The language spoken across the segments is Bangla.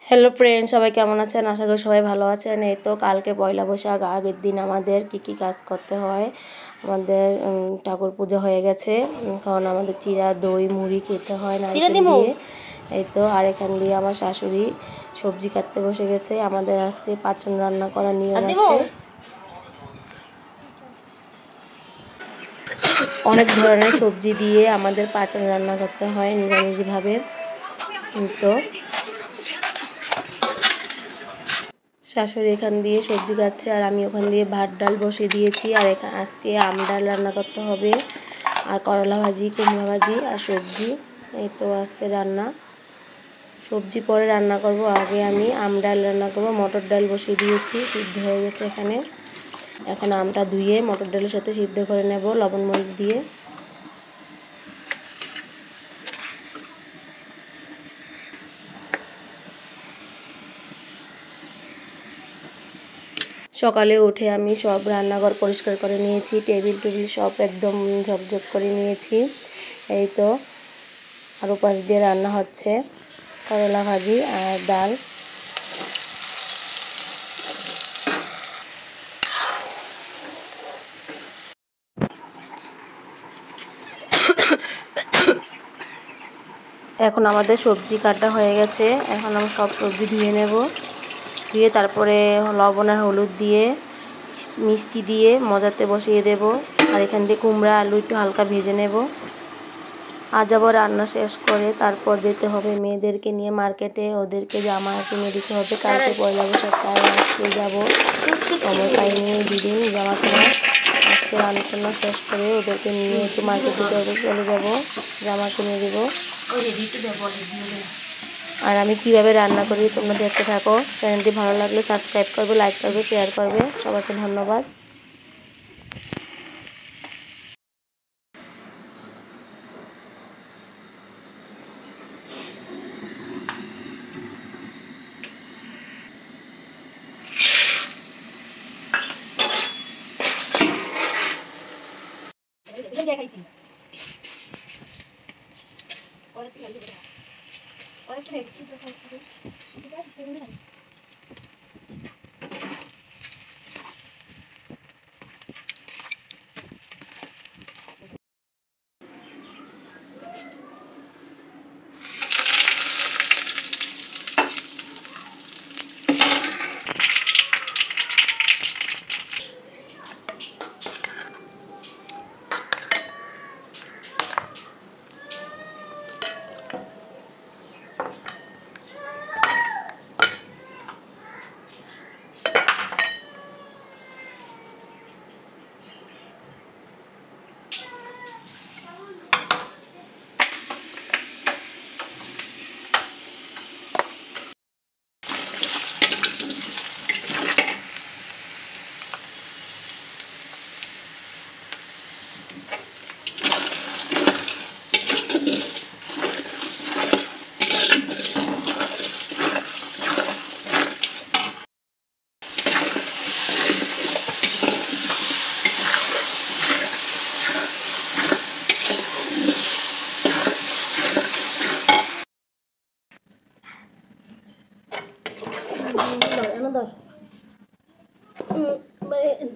হ্যালো ফ্রেন্ড, সবাই কেমন আছেন? আশা করি সবাই ভালো আছেন। এই তো কালকে পয়লা বৈশাখ, আগের দিন আমাদের কি কাজ করতে হয়। আমাদের ঠাকুর পুজো হয়ে গেছে। এখন আমাদের চিড়া দই মুড়ি খেতে হয় নারকেল দিয়ে। এই তো আর এখান দিয়ে আমার শাশুড়ি সবজি কাটতে বসে গেছে। আমাদের আজকে পাঁচন রান্না করার নিয়ম আছে। অনেক ধরনের সবজি দিয়ে আমাদের পাঁচন রান্না করতে হয় নিরামিষভাবে। তো শাশুড়ি এখান দিয়ে সবজি কাটছে আর আমি ওখান দিয়ে ভাত ডাল বসিয়ে দিয়েছি। আর আজকে আম ডাল রান্না করতে হবে, আর করলা ভাজি, কুমড়া ভাজি আর সবজি। এই তো আজকে রান্না। সবজি পরে রান্না করব, আগে আমি আম ডাল রান্না করব। মটর ডাল বসিয়ে দিয়েছি, সিদ্ধ হয়ে গেছে এখানে। এখন আমটা ধুয়ে মটর ডালের সাথে সিদ্ধ করে নেব লবণ মরিচ দিয়ে। সকালে উঠে আমি সব রান্নাঘর পরিষ্কার করে নিয়েছি, টেবিল সব একদম ঝকঝক করে নিয়েছি। এই তো আর উপাস দিয়ে রান্না হচ্ছে করলা ভাজি আর ডাল। এখন আমাদের সবজি কাটা হয়ে গেছে। এখন আমি সব সবজি ধুয়ে নেব, ধুয়ে তারপরে লবণ আর হলুদ দিয়ে মিষ্টি দিয়ে মজাতে বসিয়ে দেব। আর এখান দিয়ে কুমড়া আলু একটু হালকা ভেজে নেব। আজ আবার রান্না শেষ করে তারপর যেতে হবে মেয়েদেরকে নিয়ে মার্কেটে, ওদেরকে জামা কিনে দিতে হবে। কালকে পয়লা বৈশাখ, তাই আজকে যাবো, সময় পাইনি দুদিন জামা কেনার। আজকে রান্না শেষ করে ওদেরকে নিয়ে একটু মার্কেটে চলে যাব, জামা কিনে দেবো। আর আমি কিভাবে রান্না করি তোমরা দেখতে থাকো। চ্যানেলটি ভালো লাগলে সাবস্ক্রাইব করবে, লাইক করবে, শেয়ার করবে। সবাইকে ধন্যবাদ।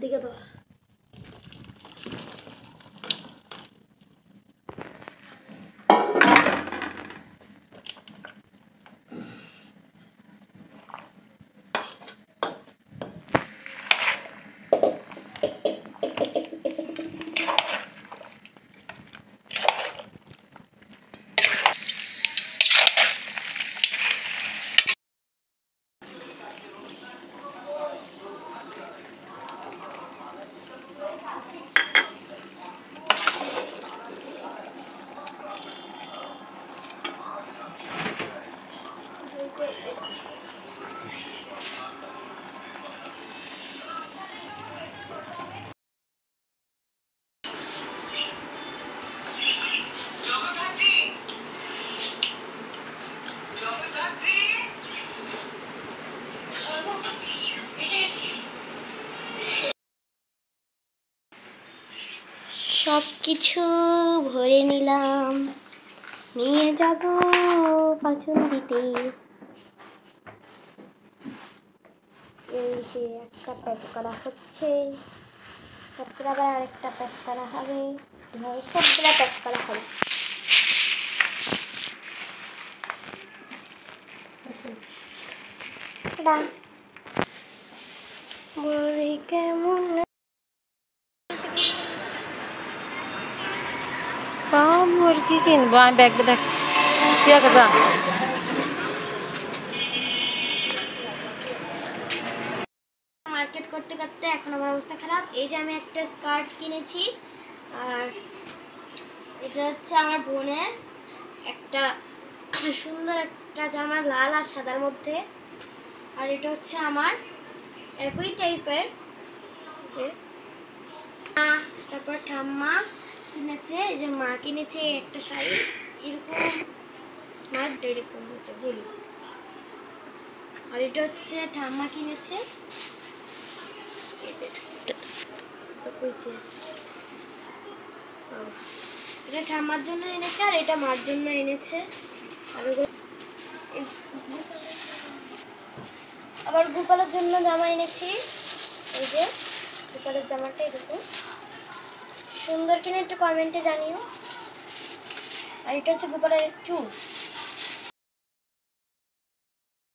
দিকে তো সব কিছু ভরে নিলাম, নিয়ে যাব পাঁচন দিতে। এই যে একটা প্যাক করা হচ্ছে, তারপর আবার আরেকটা প্যাক করা হবে, এভাবে সবগুলা প্যাক করা হবে। কেমন মুরগি কিনবো আমি, ব্যাগ দেখ, ঠিক আছে যা। মার্কেট করতে করতে এখন আমার অবস্থা খারাপ। এই যে আমি একটা স্কার্ট কিনেছি, আর এটা হচ্ছে আমার বোনের একটা সুন্দর একটা জামা, লাল আর সাদার মধ্যে। আর এটা হচ্ছে আমার একই টাইপের, যে তারপর ঠাম্মা কিনেছে, এই যে মা কিনেছে একটা শাড়ি এরকম, মারটা এরকম হচ্ছে হলুদ। আর এটা হচ্ছে ঠাম্মা কিনেছে, এটা ঠাম্মার জন্য এনেছে, আর এটা মার জন্য এনেছে। আর আবার গোপালের জন্য জামা এনেছি, এই যে গোপালের জামাটা এরকম সুন্দর কিনে একটু কমেন্টে জানিও। আর এটা হচ্ছে গোপালের চুল।